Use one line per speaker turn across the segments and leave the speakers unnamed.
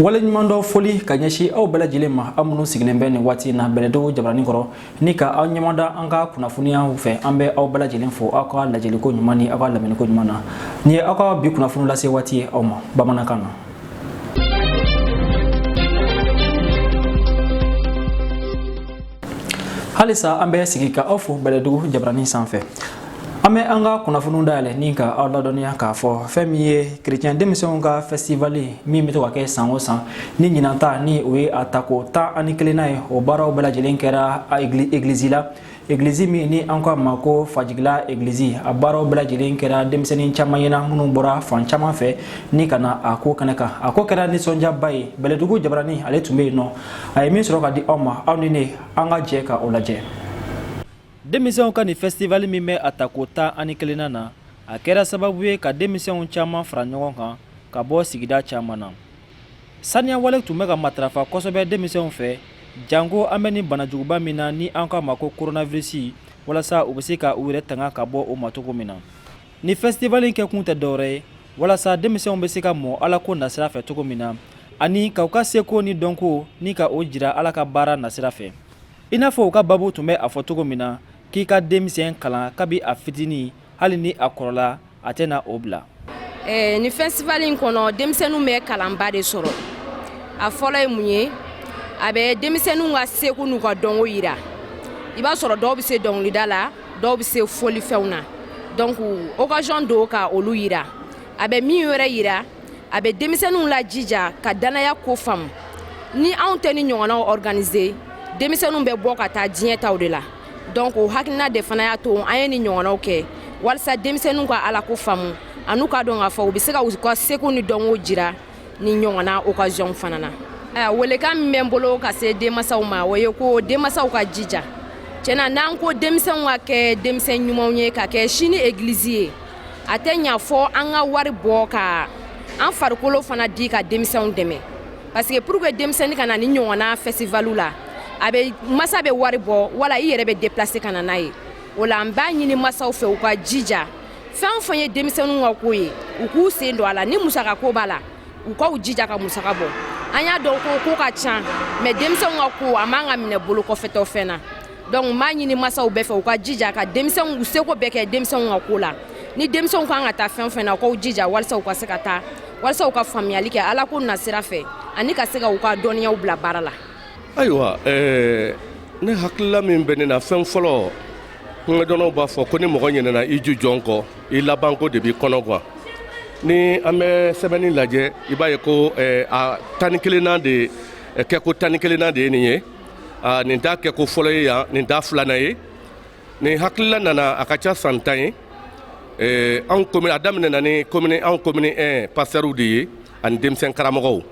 wale nyumando foli kanyeshi au bela jilema amunu sigilembe ni wati na beledo jabrani koro nika au nyamanda anga kunafunia ufe ambe au bela jilemfo aka la jeliko nyumani aka la meniko nyumana ni aka bi kunafunu la se wati au ma bamana kana halisa ambe sigika ofu beledo jabrani sanfe ame anga kunafunu dale ninka awla donia ka fo femiye chrétien démission ka festival mi mito ka ke sangosan ni nyinanta ni we atako ta anikelena o baraw bela jelenkera a église mi ni encore mako fajigla église a baraw bela jelenkera demseni chamayena munu bora fan chama fe ni kana ako kanaka ako kera ni sonja bay beledugu jabrani ale tumbe no ay mi soro ka di oma awnine anga jeka olaje démission ka ni festival mi me atakota anikelena na akera sababu ye ka démission chama franyogon kan ka bo sigida chama na sanya wale tumeka matrafa kosobe démission fe jango ameni banajuguba mina ni anka mako coronavirus wala sa ubisika uire tanga ka bo o matuko mina ni festival nke kunta dore wala sa démission besika mo ala ko nasira fe tuko mina ani ka ka seko ni donko ni ka ojira ala ka bara nasira fe ina fo ka babu tume afotuko mina ki ka démission kala kabi afitini hali ni akorola atena obla
ni festival nkono démission me kalamba de soro a fola munye abe démission nga seku nu ka dongo yira iba soro do bi se don lidala do bi se foli fewna donc occasion do ka olu yira abe mi yore yira abe démission la jija ka danaya ko fam ni anteni nyona organiser démission be boka ta dien tawde la donc hakina de fana ya to ayeni nyona oke walsa démission ko ala ko fam anuka don afa obi se ka seku ni dongo jira ni nyona occasion fanana wele kam membolo ka se demasaw ma waye ko demasaw ka jija cena nan ko démission wa ke démission nyumonye ka ke shini église atenya fo anga wari boka an farkolo fana di ka démission deme parce que pour que démission kana ni nyona festivalu la abe masa be wari bo wala i yere be déplacer kana nayi wala amba nyini masaw fe ka jija fan fanye démission wa ko yi ku sendo ala ni musaka ko bala ko jija ka musaka bo anya do ko ka chan mais démission wa ko amanga mine bolo ko feto fena donc ma nyini masaw be fe ka jija ka démission u se ko be ke démission wa ko la ni démission ko anga ta fena ko jija walsa ko sekata walsa ko famiyali ke ala ko nasira fe ani ka seka ka doniya u bla barala
aywa ne hakilla min bɛ ne na fɛn fɔlɔ ŋɛdɔnnaw b'a fɔ ko ni mɔgɔ ɲinɛna i ju jɔn kɔ i labanko de b'i kɔnɔ quoi ni an bɛ sɛbɛnni lajɛ i b'a ye ko a tani kelenna de kɛko tani kelenna de ye nin ye nin t'a kɛko fɔlɔ ye yan nin t'a filanan ye nin hakilila nana a ka ca san 10 ye anw commune a daminɛna ni commune anw commune 1 pasteur de ye ani denmisɛn karamɔgɔw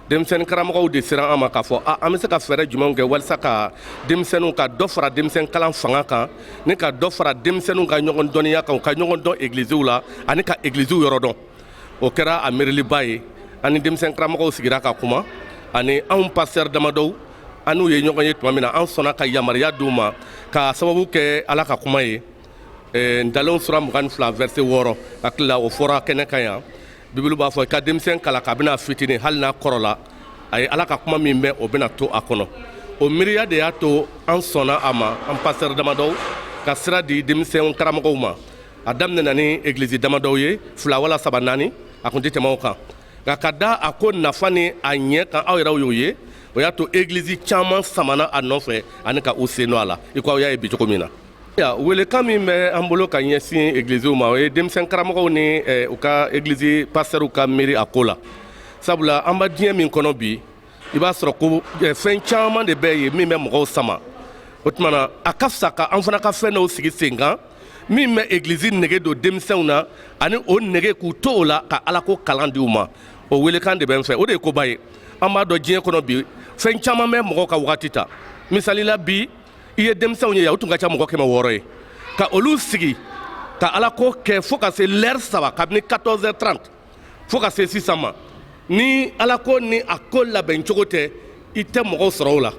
denmisɛnnin karamɔgɔw de sera an ma k'a fɔ an bɛ se ka fɛɛrɛ jumɛnw kɛ walasa ka denmisɛnninw ka dɔ fara denmisɛn kalan fanga kan ni ka dɔ fara denmisɛnninw ka ɲɔgɔn dɔnniya kan u ka ɲɔgɔn dɔn églisew la ani ka églisew yɔrɔ dɔn o kɛra a miiriliba ye ani denmisɛn karamɔgɔw sigira ka kuma ani anw pasteur damadɔw an n'u ye ɲɔgɔn ye tuma min na an sɔnna ka yamaruya d'u ma ka sababu kɛ ala ka kuma ye ntalenw sura 22 verset 6 hakili la o fɔra kɛnɛ kan yan Bible b'a fɔ ka denmisɛn kala ka bɛna fitini hali n'a kɔrɔla a ye ala ka kuma min bɛ o bɛna to a kɔnɔ o miiriya de y'a to an sɔnna a ma an pasteur damadɔw ka sira di denmisɛn karamɔgɔw ma a daminɛna ni église damadɔw ye 2 wala 3 4 a kun tɛ tɛmɛ o kan nka ka da a ko nafa ni a ɲɛ kan aw yɛrɛw y'o ye o y'a to église caman samana a nɔfɛ ani ka u sen don a la i ko aw y'a ye bi cogo min na. welekan min bɛ an bolo ka ɲɛsin églisew ma o ye denmisɛn karamɔgɔw ni u ka église pasteur ka miiri a ko la sabula an bɛ diɲɛ min kɔnɔ bi i b'a sɔrɔ ko fɛn caman de bɛ yen min bɛ mɔgɔw sama o tuma na a ka fisa ka an fana ka fɛn dɔw sigi sen kan min bɛ église nege don denmisɛnw na ani o nege k'u to o la ka ala ko kalan di u ma o welekan de bɛ n fɛ o de ye koba ye an b'a dɔn diɲɛ kɔnɔ bi fɛn caman bɛ mɔgɔw ka wagati ta misali la bi i ye denmisɛnw ye yan o tun ka ca mɔgɔ 600 ye ka olu sigi ka ala ko kɛ fo ka se l'heure 3 kabini 14h30 fo ka se 6 ma ni ala ko ni a ko labɛn cogo tɛ i tɛ mɔgɔw sɔrɔ o la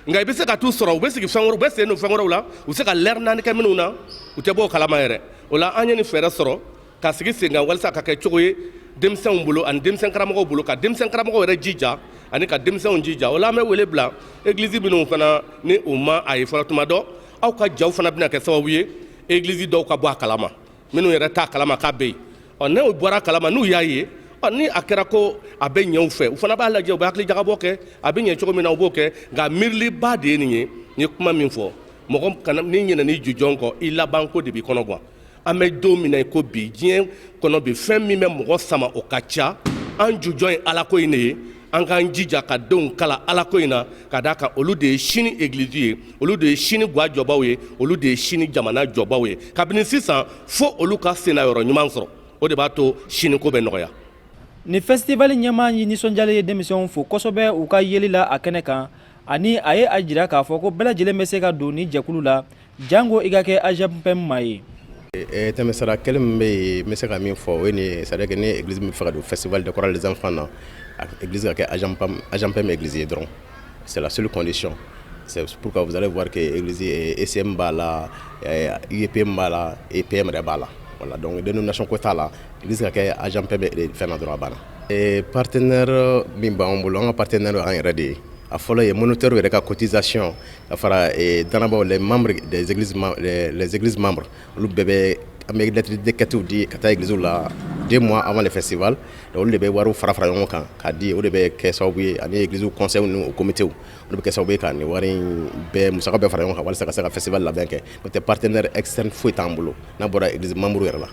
nka i bɛ se ka t'u sɔrɔ u bɛ sigi fɛn wɛrɛw u bɛ sen don fɛn wɛrɛw la u bɛ se ka l'heure 4 kɛ minnu na u tɛ bɔ o kalama yɛrɛ o la an ye nin fɛɛrɛ sɔrɔ ka sigi sen kan walasa ka kɛ cogo ye denmisɛnw bolo ani denmisɛn karamɔgɔw bolo ka denmisɛn karamɔgɔw yɛrɛ jija ani ka denmisɛnw jija o la an bɛ wele bila église minnu fana ni u ma a ye fɔlɔ tuma dɔ aw ka jaw fana bɛna kɛ sababu ye église dɔw ka bɔ a kalama minnu yɛrɛ t'a kalama k'a bɛ yen n'u bɔra a kalama n'u y'a ye ni a kɛra ko a bɛ ɲɛ u fɛ u fana b'a lajɛ u bɛ hakili jagabɔ kɛ a bɛ ɲɛ cogo min na u b'o kɛ nka miiriliba de ye nin ye n ye kuma min fɔ mɔgɔ kana ni ɲinɛ ni jujɔn kɔ i labanko de b'i kɔnɔ guwa an bɛ don min na i ko bi diɲɛ kɔnɔ bi fɛn min bɛ mɔgɔ sama o ka ca an jujɔn ye alako in de ye an k'an jija ka denw kala alako in na ka d'a kan olu de ye sini église ye olu de ye sini guwa jɔbaw ye olu de ye sini jamana jɔbaw ye kabini sisan fo olu ka sennayɔrɔ ɲuman sɔrɔ o de b'a to sini ko bɛ nɔgɔya.
Ni festival ɲɛmaa ye nisɔndiyalen ye denmisɛnw fo kosɛbɛ u ka yeli la a kɛnɛ kan ani a ye a jira k'a fɔ ko bɛɛ lajɛlen bɛ se ka don ni jɛkulu la jango i ka kɛ AGPM maa ye.
Tɛmɛsira kelen min bɛ yen n bɛ se ka min fɔ o ye nin ye c'est à dire que ni église min bɛ fɛ ka don festival de chorale des enfants na église ka kɛ AGPM église ye dɔrɔn c'est la seule condition. C'est pourquoi vous allez voir que l'église ECM b'a la, IEPM b'a la, EPM b'a la. Voilà, donc dénomination ko t'a la église ka kɛ AGPM fɛn na dɔrɔn a banna. Partenaire min b'an bolo an ka partenaire an yɛrɛ de ye a fɔlɔ ye moniteur yɛrɛ ka cotisation ka fara danabaw les membres des églises les églises membres olu bɛɛ bɛ an bɛ lettre d'équité di ka taa église la 2 mois avant le festival olu de bɛ wariw fara fara ɲɔgɔn kan k'a di o de bɛ kɛ sababu ye ani église conseil ni comité olu bɛ kɛ sababu ye ka nin wari bɛɛ musaka bɛɛ fara ɲɔgɔn kan walasa ka se ka festival labɛn kɛ n'o tɛ partenaire externe foyi t'an bolo n'a bɔra église membre yɛrɛ la.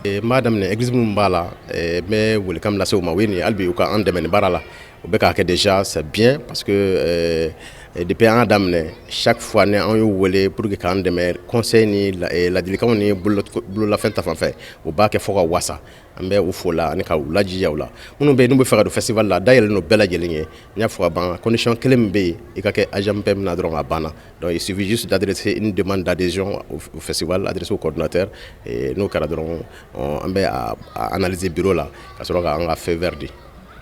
N b'a daminɛ église minnu b'a la n bɛ welekan lase u ma o ye nin ye hali bi u ka an dɛmɛ nin baara la u bɛ k'a kɛ déjà c'est bien parce que depuis an y'a daminɛ chaque fois ni an y'u wele pour que k'an dɛmɛ conseil ni ladilikanw ni bololafɛn ta fanfɛ u b'a kɛ fɔ ka wasa an bɛ u fo la ani ka u lajija u la minnu bɛ yen n'u bɛ fɛ ka don festival la dayɛlɛlen don bɛɛ lajɛlen ye n y'a fɔ ka ban condition kelen min bɛ yen i ka kɛ AGPM na dɔrɔn a banna donc il suffit juste d'adresser une demande d'adhésion au festival adressée au coordinateur n'o kɛra dɔrɔn an bɛ a analyser bureau la ka sɔrɔ k'an ka feu vert di.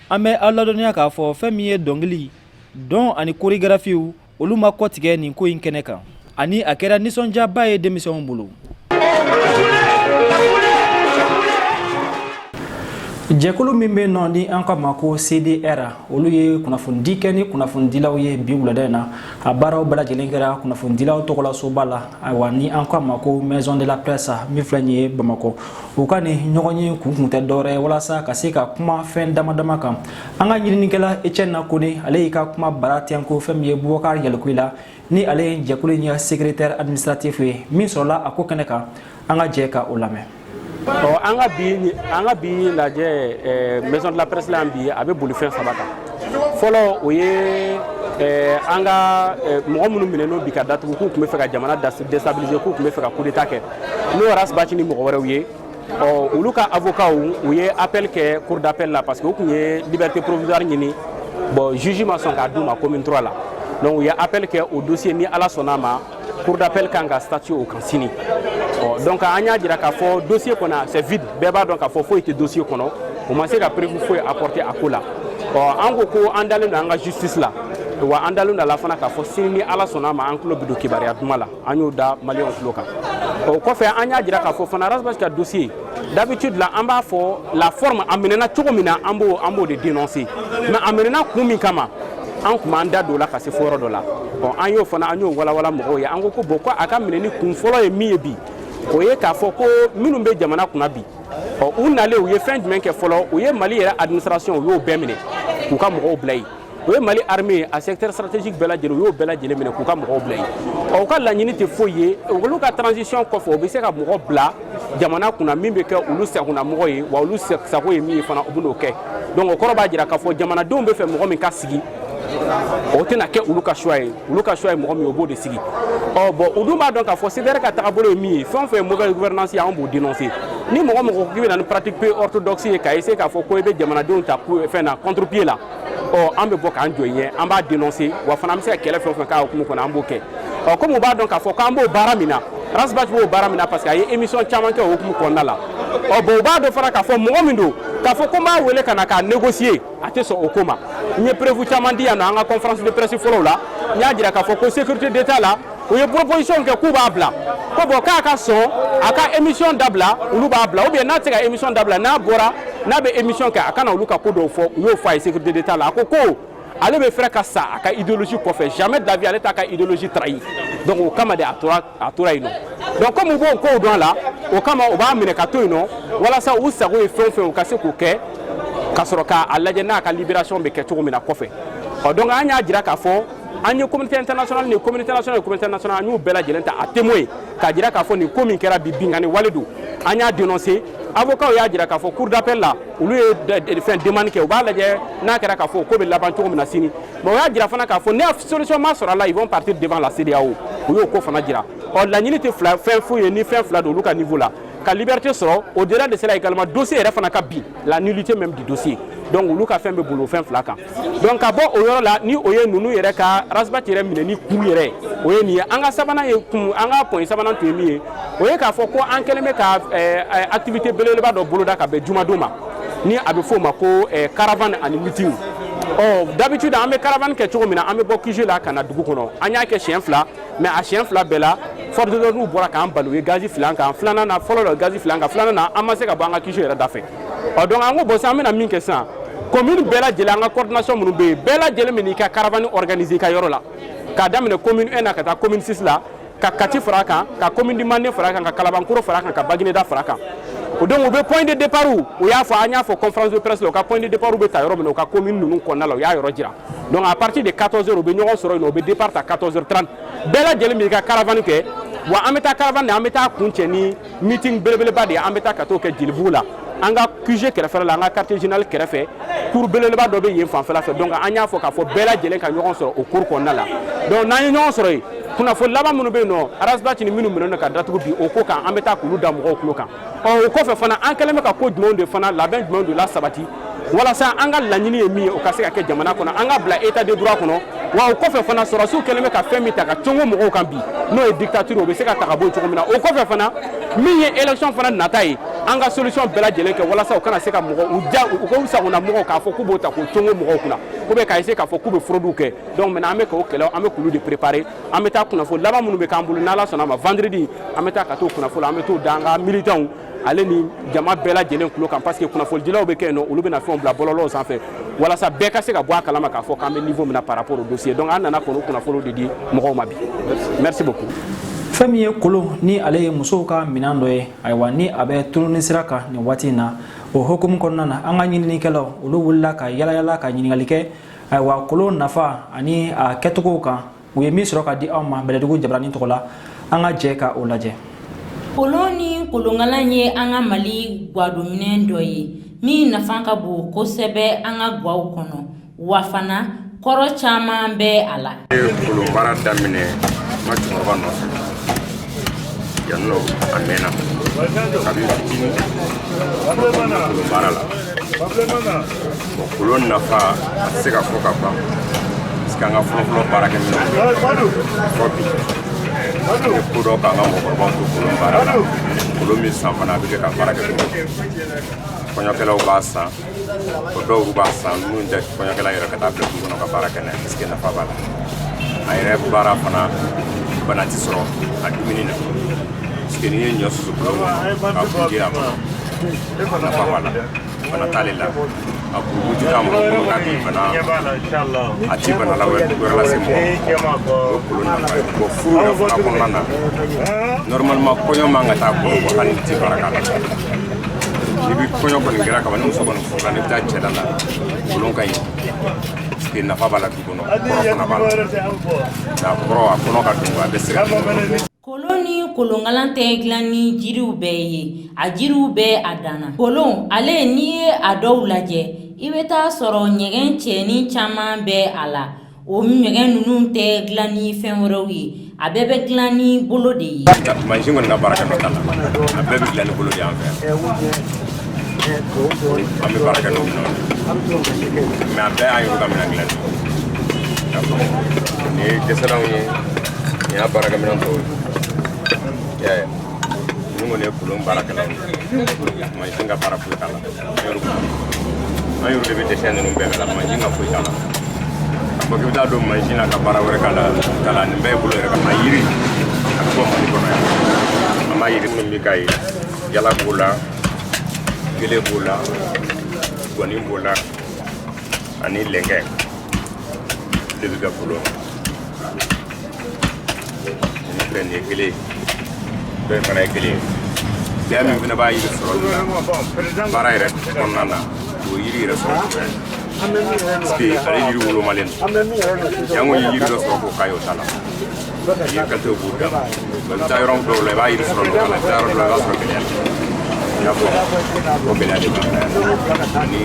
An bɛ aw ladɔnniya k'a fɔ fɛn min ye dɔnkili dɔn ani chorégraphiw olu ma kɔtigɛ nin ko in kɛnɛ kan ani a kɛra nisɔndiyaba ye denmisɛnw bolo. Jɛkulu min bɛ nɔ ni an ka ma ko CDR olu ye kunnafoni kɛ ni kunnafonidilaw ye bi wulada in na a baaraw bɛɛ lajɛlen kɛra kunnafonidilaw tɔgɔla soba la ayiwa ni an ka ma ko maison de la presse min filɛ nin ye Bamakɔ u ka nin ɲɔgɔn ye kun tɛ dɔwɛrɛ ye walasa ka se ka kuma fɛn dama dama kan an ka ɲininikɛla Etienne Kone ale y'i ka kuma bara tɛnko fɛn min ye Bubakari Yalikoyi la ni ale ye jɛkulu ɲɛ secrétaire administratif ye min sɔrɔla a ko kɛnɛ kan an ka jɛ ka o lamɛn.
An ka bi lajɛ maison de la presse la bi a bɛ boli fɛn saba kan fɔlɔ o ye an ka mɔgɔ minnu minɛn'o bi ka datugu k'u tun bɛ fɛ ka jamana déstabiliser k'u tun bɛ fɛ ka coup d'état kɛ n'o yɛrɛ Asbach ni mɔgɔ wɛrɛw ye olu ka avocat u ye appel kɛ cour d'appel la parce que u tun ye liberté provisoire ɲini bon juge ma sɔn k'a d'u ma commune 3 la donc u ye appel kɛ o dossier ni Ala sɔnna ma cour d'appel kan ka statuer o kan sini donc an y'a jira k'a fɔ dossier kɔnɔ c'est vide bɛɛ b'a dɔn k'a fɔ foyi tɛ dossier kɔnɔ o ma se ka preuve foyi apporter a ko la an ko ko an dalen don an ka justice la wa an dalen don la fana k'a fɔ sini ni Ala sɔnna ma an tulo bɛ don kibaruya duma la an y'o da maliyɛnw tulo kan o kɔfɛ an y'a jira k'a fɔ fana Asbach ka dossier d'habitude la an b'a fɔ la forme a minɛna cogo min na an b'o de dénoncer mais a minɛna kun min kama an tun b'an da don la ka se fo yɔrɔ dɔ la an y'o fana an y'o walawala mɔgɔw ye an ko bon ko a ka minɛni kun fɔlɔ ye min ye bi o ye k'a fɔ ko minnu bɛ jamana kunna bi u nalen u ye fɛn jumɛn kɛ fɔlɔ u ye Mali yɛrɛ administration u y'o bɛɛ minɛ k'u ka mɔgɔw bila yen u ye Mali armée a secteur stratégique bɛɛ lajɛlen u y'o bɛɛ lajɛlen minɛ k'u ka mɔgɔw bila yen u ka laɲini tɛ foyi ye olu ka transition kɔfɛ u bɛ se ka mɔgɔ bila jamana kunna min bɛ kɛ olu sagona mɔgɔ ye wa olu sago ye min ye fana u bɛ n'o kɛ donc o kɔrɔ b'a jira k'a fɔ jamanadenw bɛ fɛ mɔgɔ min ka sigi o tɛna kɛ olu ka choix ye mɔgɔ min o b'o de sigi bon u dun b'a dɔn k'a fɔ CDR ka tagabolo ye min ye fɛn o fɛn ye mauvaise gouvernance ye an b'o dénoncer ni mɔgɔ mɔgɔ k'i bɛ na ni pratique peu orthodoxe ye k'a essayer k'a fɔ ko i bɛ jamanadenw ta fɛn na contre-pied la an bɛ bɔ k'an jɔ ɲɛ an b'a dénoncer wa fana an bɛ se ka kɛlɛ fɛn o fɛn k'a hukumu kɔnɔ an b'o kɛ comme u b'a dɔn k'a fɔ k'an b'o baara min na Asbach b'o baara min na parce que a ye émission caman kɛ o hukumu kɔnɔna la bon u b'a dɔn fana k'a fɔ mɔgɔ min don k'a fɔ ko n b'a wele ka na k'a négocier a tɛ sɔn o ko ma n ye preuve caman di yan nɔ an ka conférence de presse fɔlɔw la n y'a jira k'a fɔ ko sécurité d'état la u ye proposition kɛ k'u b'a bila ko bon k'a ka sɔn a ka émission dabila olu b'a bila ou bien n'a tɛ se ka émission dabila n'a bɔra n'a bɛ émission kɛ a kana olu ka ko dɔw fɔ u y'o fɔ a ye sécurité d'état la a ko ale bɛ fɛrɛ ka sa a ka idéologie kɔfɛ jamais d'avis ale t'a ka idéologie trahi donc o kama de a tora yen nɔ donc comme u b'o kow dɔn a la o kama u b'a minɛ ka to yen nɔ walasa u sago ye fɛn o fɛn u ka se k'o kɛ ka sɔrɔ k'a lajɛ n'a ka libération bɛ kɛ cogo min na kɔfɛ donc an y'a jira k'a fɔ an ye communauté internationale ni communauté nationale an y'u bɛɛ lajɛlen ta a témoin k'a jira k'a fɔ nin ko min kɛra bi bingani wale don an y'a dénoncé avocat y'a jira k'a fɔ cour d'appel la olu ye fɛn demande kɛ u b'a lajɛ n'a kɛra k'a fɔ ko bɛ laban cogo min na sini mais o y'a jira fana k'a fɔ ni solution ma sɔrɔ a la ils vont partir devant la CEDEAO u y'o ko fana jira laɲini tɛ fɛn foyi ye ni fɛn fila don olu ka niveau la ka liberté sɔrɔ au-delà de cela également dossier yɛrɛ fana ka bin la nullité même du dossier donc olu ka fɛn bɛ bolo fɛn fila kan donc ka bɔ o yɔrɔ la ni o ye ninnu yɛrɛ ka Rasbach yɛrɛ minɛ ni kun yɛrɛ o ye nin ye an ka sabanan ye kun an ka point sabanan tun ye min ye o ye k'a fɔ ko an kɛlen bɛ ka activité belebeleba dɔ boloda ka bɛn jumadon ma ni a bɛ f'o ma ko caravane ani meeting d'habitude an bɛ caravane kɛ cogo min na an bɛ bɔ QG la ka na dugu kɔnɔ an y'a kɛ siɲɛ fila mais a siɲɛ fila bɛɛ la force de l'ordre bɔra k'an bali u ye gazi fili an kan filanan na fɔlɔ la gazi fili an kan filanan na an ma se ka bɔ an ka QG yɛrɛ da fɛ donc an ko bon sisan an bɛna min kɛ sisan commune bɛɛ lajɛlen an ka coordination minnu bɛ yen bɛɛ lajɛlen bɛ n'i ka caravane organiser ka yɔrɔ la k'a daminɛ commune 1 na ka taa commune 6 la ka Kati fara kan ka commune de Mandé fara kan ka Kalabankoro fara kan ka Bagineda fara kan donc u bɛ point de départ u y'a fɔ an y'a fɔ conférence de presse la u ka point de départ bɛ ta yɔrɔ min na u ka commune ninnu kɔnɔna la u y'a yɔrɔ jira donc à partir de 14h u bɛ ɲɔgɔn sɔrɔ yen nɔ u bɛ départ ta 14h30 bɛɛ lajɛlen bɛ i ka caravane kɛ wa an bɛ taa caravane an bɛ taa kun cɛ ni meeting belebeleba de ye an bɛ taa ka t'o kɛ Jelibugu la an ka QG kɛrɛfɛ la an ka quartier général kɛrɛfɛ cour belebeleba dɔ bɛ yen fanfɛla fɛ donc an y'a fɔ k'a fɔ bɛɛ lajɛlen ka ɲɔgɔn sɔrɔ o cour kɔnɔna la donc n'an ye ɲɔgɔn sɔrɔ yen kunnafoni laban minnu bɛ yen nɔ Rasbach ni minnu minɛnen ka datugu bi o ko kan an bɛ taa k'olu da mɔgɔw tulo kan o kɔfɛ fana an kɛlen bɛ ka ko jumɛnw de fana labɛn jumɛnw de la sabati walasa an ka laɲini ye min ye o ka se ka kɛ jamana kɔnɔ an ka bila état de droit kɔnɔ wa o kɔfɛ fana sɔrɔsiw kɛlen bɛ ka fɛn min ta ka cɔngɔ mɔgɔw kan bi n'o ye dictature o bɛ se ka ta ka bɔ yen cogo min na o kɔfɛ fana min ye élection fana nata ye an ka solution bɛɛ lajɛlen kɛ walasa u kana se ka mɔgɔ u ka u sagona mɔgɔw k'a fɔ k'u b'o ta k'o cɔngɔ mɔgɔw kunna ou bien k'a essayer k'a fɔ k'u bɛ fraude kɛ donc maintenant an bɛ k'o kɛlɛ an bɛ k'olu de préparer an bɛ taa kunnafoni laban minnu bɛ k'an bolo n'Ala sɔnna ma vendredi an bɛ taa ka t'o kunnafoni an bɛ t'o da an ka militants ale ni jama bɛɛ lajɛlen tulo kan parce que kunnafonidilaw bɛ kɛ yen nɔ olu bɛna fɛnw bila bɔlɔlɔw sanfɛ walasa bɛɛ ka se ka bɔ a kalama k'a fɔ k'an bɛ niveau min na par rapport au dossier donc an nana k'o kunnafoniw de di mɔgɔw ma bi merci beaucoup.
fɛn min ye kolon ni ale ye musow ka minɛn dɔ ye ayiwa ni a bɛ tuluni sira kan nin waati in na o hukumu kɔnɔna na an ka ɲininikɛlaw olu wulila ka yalayala ka ɲininkali kɛ ayiwa kolon nafa ani a kɛcogow kan u ye min sɔrɔ ka di anw ma Bɛlɛdugu Jabaranin tɔgɔ la an ka jɛ ka o lajɛ.
kolon ni kolonkalan ye an ka Mali gwadominɛ dɔ ye min nafa ka bon kosɛbɛ an ka gwaw kɔnɔ wa fana kɔrɔ caman bɛ a la.
kolon baara daminɛ ma cɛkɔrɔba nɔfɛ yan nɔ a mɛnna kabini fitini kolon baara la bon kolon nafa a tɛ se ka fɔ ka ban parce que an ka fɔlɔfɔlɔ baarakɛminɛnw fɔ bi an bɛ ko dɔ k'an ka mɔgɔkɔrɔbaw to kolon baara la kolon min san fana a bɛ kɛ ka baara kɛ kɔɲɔkɛlaw b'a san o dɔw b'a san minnu tɛ kɔɲɔkɛla yɛrɛ ka taa bila du kɔnɔ ka baara kɛ n'a ye parce que nafa b'a la a yɛrɛ baara fana bana tɛ sɔrɔ a dumuni na parce que n'i ye ɲɔ susu kolon kɔnɔ k'a bunte a kɔnɔ nafa b'a la bana t'ale la a burubu tɛ k'a mɔgɔ kɔnɔ k'a k'i bana a ti bana la wɛrɛ lase mɔgɔ o kolon nafa ye bon furu yɛrɛ fana kɔnɔna na normalement kɔɲɔ man ka taa kolon kɔ hali ni tɛ baara k'a la ni bɛ kɔɲɔ kɔni kɛra kaban ni muso kɔni furula ni bɛ taa cɛla la kolon ka ɲi parce que nafa b'a la du kɔnɔ kɔrɔ fana b'a la nka kɔrɔ a kɔnɔ ka don a bɛ se ka
kolon ni kolonkalan tɛ dilan ni jiriw bɛɛ ye a jiriw bɛɛ a danna kolon ale n'i ye a dɔw lajɛ i bɛ taa sɔrɔ ɲɛgɛn cɛni caman bɛ a la o ɲɛgɛn ninnu tɛ dilan ni fɛn wɛrɛw ye a bɛɛ bɛ dilan ni bolo de ye.
mansin kɔni ka baara kɛ nɔ t'a la a bɛɛ bɛ dilan ni bolo de y'an fɛ an bɛ baara kɛ n'o minɛnw mais a bɛɛ y'an yɛrɛ ka minɛn dilan ni ye dɛsɛlanw ye nin y'a baara kɛ minɛn tɔw ye ni kɔni ye kolon baarakɛlaw ye mansin ka baara foyi t'a la an yɛrɛ de bɛ dɛsɛ ninnu bɛɛ la mansin ka foyi t'a la k'a fɔ k'i bɛ taa don mansin na ka baara wɛrɛ k'a la nin bɛɛ ye bolo yɛrɛ ka yiri a bɛ bɔ Mali kɔnɔ yan an b'a yiri min bɛ k'a ye jala b'o la gele b'o la gɔni b'o la ani lɛnkɛ de bɛ kɛ kolon ni filɛ nin ye kelen bɛɛ fana ye kelen bɛɛ min fana b'a yiri sɔrɔ nin na baara yɛrɛ kɔnɔna na o yiri yɛrɛ sɔrɔ cogoya parce que ale yiri wolomalen don jango ye yiri dɔ sɔrɔ k'o k'a ye o t'a la yiri qualité b'u dan i bɛ taa yɔrɔ dɔw la i b'a yiri sɔrɔ nɔgɔya la i bɛ taa yɔrɔ dɔw la i b'a sɔrɔ gɛlɛya i y'a fɔ o gɛlɛya de b'an kan ani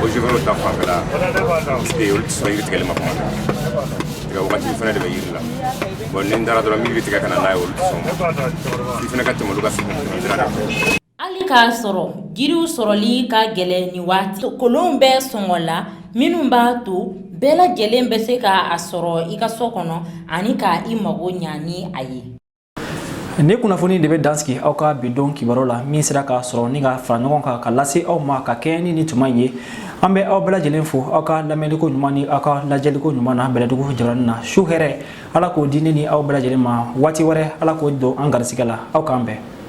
o jogɛrɛw ta fanfɛla parce que olu tɛ sɔn yiri tigɛli ma kuma tigɛ wagati fana de bɛ yiri la bon ni n taara dɔrɔn min bɛ tigɛ ka na n'a ye olu tɛ sɔn i fana ka tɛmɛ olu ka sira de fɛ.
hali k'a sɔrɔ jiriw sɔrɔli ka gɛlɛn ni waati kolonw bɛ sɔngɔ la minnu b'a to bɛɛ lajɛlen bɛ se ka a sɔrɔ i ka so kɔnɔ ani ka i mago ɲa ni a ye.
Ni kunnafoni de bɛ dansigi aw ka bidon kibaru la min sera ka sɔrɔ ni ka fara ɲɔgɔn kan ka lase aw ma ka kɛ ni tuma ye an bɛ aw bɛɛ lajɛlen fo aw ka lamɛnliko ɲuman ni aw ka lajɛliko ɲuman na Bɛlɛdugu jabarani na su hɛrɛ ala k'o di ne ni aw bɛɛ lajɛlen ma waati wɛrɛ ala k'o don an garisigɛ la aw k'an bɛn.